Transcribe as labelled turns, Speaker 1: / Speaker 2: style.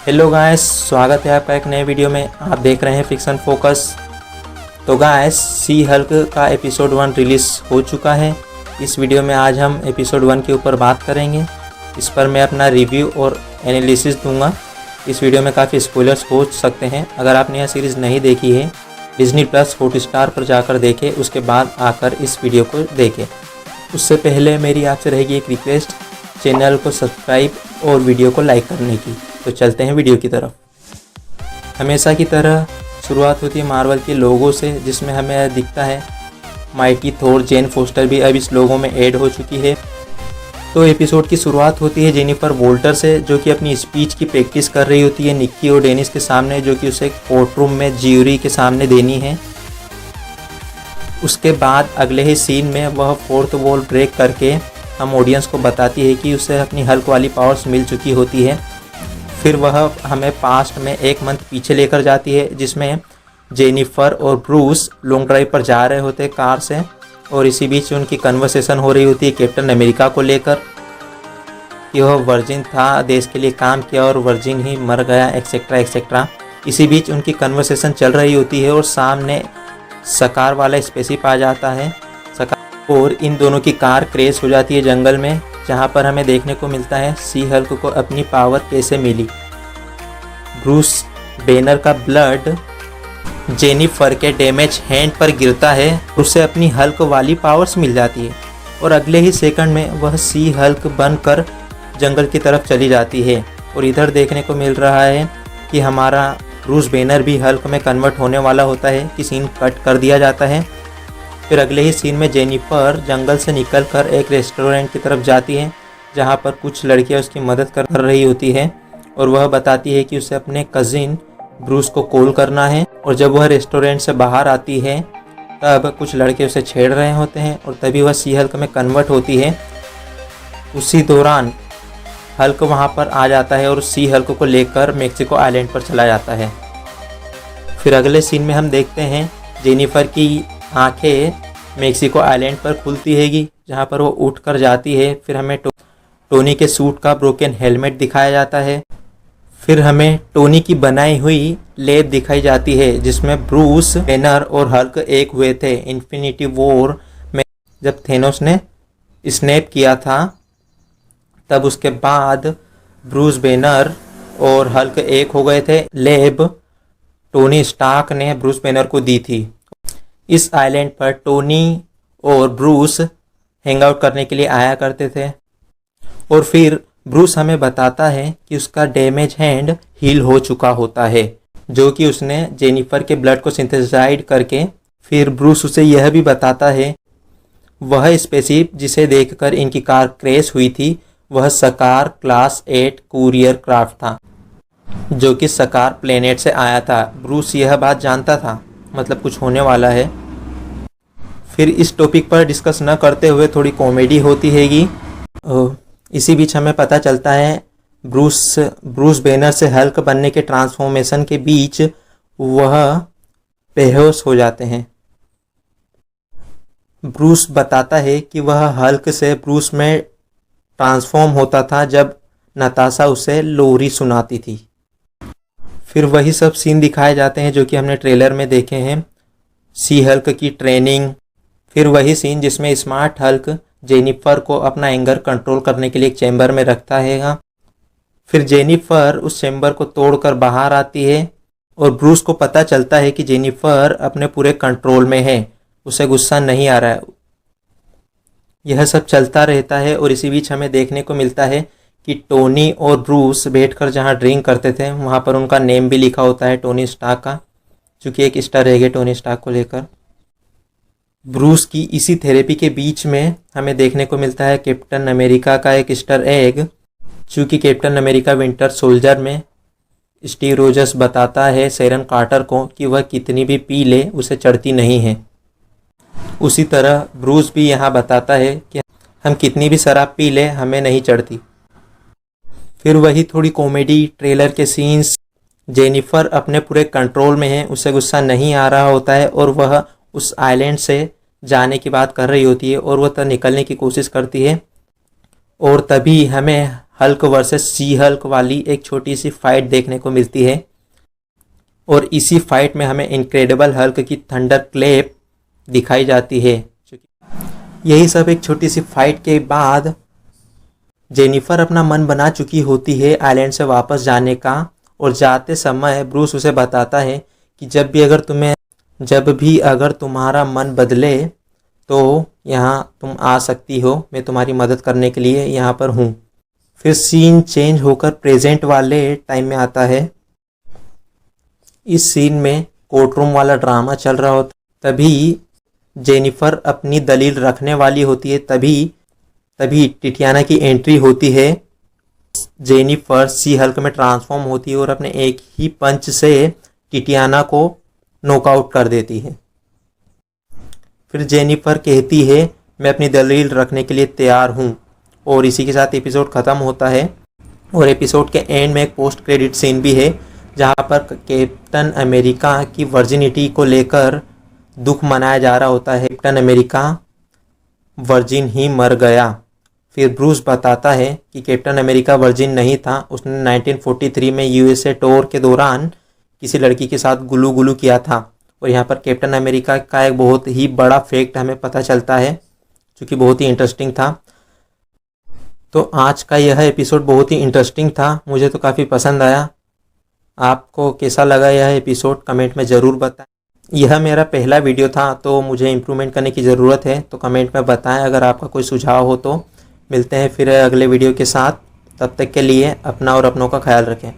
Speaker 1: Hello guys, स्वागत है आपका एक नए वीडियो में। आप देख रहे हैं फिक्शन फोकस। तो गाइस, सी हल्क का एपिसोड 1 रिलीज़ हो चुका है। इस वीडियो में आज हम एपिसोड 1 के ऊपर बात करेंगे। इस पर मैं अपना रिव्यू और एनालिसिस दूंगा। इस वीडियो में काफ़ी स्पॉयलर्स हो सकते हैं। अगर आपने यह सीरीज़ नहीं देखी है, डिज्नी प्लस हॉटस्टार पर जाकर देखें, उसके बाद आकर इस वीडियो को देखें। उससे पहले मेरी आपसे रहेगी एक रिक्वेस्ट, चैनल को सब्सक्राइब और वीडियो को लाइक करने की। तो चलते हैं वीडियो की तरफ। हमेशा की तरह शुरुआत होती है मार्वल के लोगों से, जिसमें हमें दिखता है माइटी थोर। जेन फोस्टर भी अब इस लोगों में ऐड हो चुकी है। तो एपिसोड की शुरुआत होती है जेनिफर वोल्टर से, जो कि अपनी स्पीच की प्रैक्टिस कर रही होती है निक्की और डेनिस के सामने, जो कि उसे कोर्ट रूम में ज्यूरी के सामने देनी है। उसके बाद अगले ही सीन में वह फोर्थ वॉल ब्रेक करके हम ऑडियंस को बताती है कि उसे अपनी हल्क वाली पावर्स मिल चुकी होती है। फिर वह हमें पास्ट में एक मंथ पीछे लेकर जाती है, जिसमें जेनिफर और ब्रूस लॉन्ग ड्राइव पर जा रहे होते कार से, और इसी बीच उनकी कन्वर्सेशन हो रही होती है कैप्टन अमेरिका को लेकर कि वह वर्जिन था, देश के लिए काम किया और वर्जिन ही मर गया, एक्सेट्रा एक्सेट्रा। इसी बीच उनकी कन्वर्सेशन चल रही होती है और सामने सकार वाला स्पेसशिप आ जाता है और इन दोनों की कार क्रैश हो जाती है जंगल में, जहां पर हमें देखने को मिलता है सी हल्क को अपनी पावर कैसे मिली। ब्रूस बैनर का ब्लड जेनिफर के डैमेज हैंड पर गिरता है, उसे अपनी हल्क वाली पावर्स मिल जाती है और अगले ही सेकंड में वह सी हल्क बनकर जंगल की तरफ चली जाती है। और इधर देखने को मिल रहा है कि हमारा ब्रूस बैनर भी हल्क में कन्वर्ट होने वाला होता है कि सीन कट कर दिया जाता है। फिर अगले ही सीन में जेनिफर जंगल से निकलकर एक रेस्टोरेंट की तरफ जाती है, जहां पर कुछ लड़कियां उसकी मदद कर रही होती है और वह बताती है कि उसे अपने कजिन ब्रूस को कॉल करना है। और जब वह रेस्टोरेंट से बाहर आती है, तब कुछ लड़के उसे छेड़ रहे होते हैं और तभी वह सी हल्क में कन्वर्ट होती है। उसी दौरान हल्क वहां पर आ जाता है और सी हल्क को लेकर मेक्सिको आइलैंड पर चला जाता है। फिर अगले सीन में हम देखते हैं जेनिफर की आंखें मेक्सिको आइलैंड पर खुलती हैगी, जहां पर वो उठ कर जाती है। फिर हमें टोनी के सूट का ब्रोकन हेलमेट दिखाया जाता है। फिर हमें टोनी की बनाई हुई लैब दिखाई जाती है, जिसमें ब्रूस बैनर और हल्क एक हुए थे इन्फिनिटी वॉर में, जब थेनोस ने स्नैप किया था। तब उसके बाद ब्रूस बैनर और हल्क एक हो गए थे। लैब टोनी स्टार्क ने ब्रूस बैनर को दी थी। इस आइलैंड पर टोनी और ब्रूस हैंग आउट करने के लिए आया करते थे। और फिर ब्रूस हमें बताता है कि उसका डैमेज हैंड हील हो चुका होता है, जो कि उसने जेनिफर के ब्लड को सिंथेसाइज करके। फिर ब्रूस उसे यह भी बताता है वह स्पेसशिप जिसे देखकर इनकी कार क्रैश हुई थी, वह सकार क्लास 8 कुरियर क्राफ्ट था, जो कि सकार प्लेनेट से आया था। ब्रूस यह बात जानता था, मतलब कुछ होने वाला है। फिर इस टॉपिक पर डिस्कस न करते हुए थोड़ी कॉमेडी होती हैगी। इसी बीच हमें पता चलता है ब्रूस बैनर से हल्क बनने के ट्रांसफॉर्मेशन के बीच वह बेहोश हो जाते हैं। ब्रूस बताता है कि वह हल्क से ब्रूस में ट्रांसफॉर्म होता था जब नताशा उसे लोरी सुनाती थी। फिर वही सब सीन दिखाए जाते हैं जो कि हमने ट्रेलर में देखे हैं, सी हल्क की ट्रेनिंग। फिर वही सीन जिसमें स्मार्ट हल्क जेनिफर को अपना एंगर कंट्रोल करने के लिए एक चैम्बर में रखता है। फिर जेनिफर उस चैम्बर को तोड़कर बाहर आती है और ब्रूस को पता चलता है कि जेनिफर अपने पूरे कंट्रोल में है, उसे गुस्सा नहीं आ रहा है। यह सब चलता रहता है और इसी बीच हमें देखने को मिलता है कि टोनी और ब्रूस बैठकर जहां ड्रिंक करते थे, वहां पर उनका नेम भी लिखा होता है टोनी स्टार्क का, चूँकि एक स्टार है टोनी स्टार्क को लेकर। ब्रूस की इसी थेरेपी के बीच में हमें देखने को मिलता है कैप्टन अमेरिका का एक ईस्टर एग, चूँकि कैप्टन अमेरिका विंटर सोल्जर में स्टीव रोजर्स बताता है शेरन कार्टर को कि वह कितनी भी पी ले उसे चढ़ती नहीं है। उसी तरह ब्रूस भी यहाँ बताता है कि हम कितनी भी शराब पी ले हमें नहीं चढ़ती। फिर वही थोड़ी कॉमेडी ट्रेलर के सीन्स, जेनिफर अपने पूरे कंट्रोल में है, उसे गुस्सा नहीं आ रहा होता है और वह उस आइलैंड से जाने की बात कर रही होती है और वह तब निकलने की कोशिश करती है। और तभी हमें हल्क वर्सेस सी हल्क वाली एक छोटी सी फाइट देखने को मिलती है। और इसी फाइट में हमें इनक्रेडिबल हल्क की थंडर क्लैप दिखाई जाती है। यही सब एक छोटी सी फाइट के बाद जेनिफर अपना मन बना चुकी होती है आइलैंड से वापस जाने का, और जाते समय ब्रूस उसे बताता है कि जब भी अगर तुम्हारा मन बदले तो यहाँ तुम आ सकती हो, मैं तुम्हारी मदद करने के लिए यहाँ पर हूँ। फिर सीन चेंज होकर प्रेजेंट वाले टाइम में आता है। इस सीन में कोर्ट रूम वाला ड्रामा चल रहा होता, तभी जेनिफर अपनी दलील रखने वाली होती है। तभी टिटियाना की एंट्री होती है। जेनिफर सी हल्क में ट्रांसफॉर्म होती है और अपने एक ही पंच से टिटियाना को नॉकआउट कर देती है। फिर जेनिफर कहती है मैं अपनी दलील रखने के लिए तैयार हूँ, और इसी के साथ एपिसोड ख़त्म होता है। और एपिसोड के एंड में एक पोस्ट क्रेडिट सीन भी है, जहाँ पर कैप्टन अमेरिका की वर्जिनिटी को लेकर दुख मनाया जा रहा होता है। कैप्टन अमेरिका वर्जिन ही मर गया। फिर ब्रूस बताता है कि कैप्टन अमेरिका वर्जिन नहीं था, उसने 1943 में यूएसए टूर के दौरान किसी लड़की के साथ गुलू गुलू किया था। और यहाँ पर कैप्टन अमेरिका का एक बहुत ही बड़ा फैक्ट हमें पता चलता है, जो कि बहुत ही इंटरेस्टिंग था। तो आज का यह एपिसोड बहुत ही इंटरेस्टिंग था, मुझे तो काफ़ी पसंद आया। आपको कैसा लगा यह एपिसोड कमेंट में ज़रूर बताएं। यह मेरा पहला वीडियो था, तो मुझे इम्प्रूवमेंट करने की ज़रूरत है, तो कमेंट में बताएं अगर आपका कोई सुझाव हो तो। मिलते हैं फिर अगले वीडियो के साथ, तब तक के लिए अपना और अपनों का ख्याल रखें।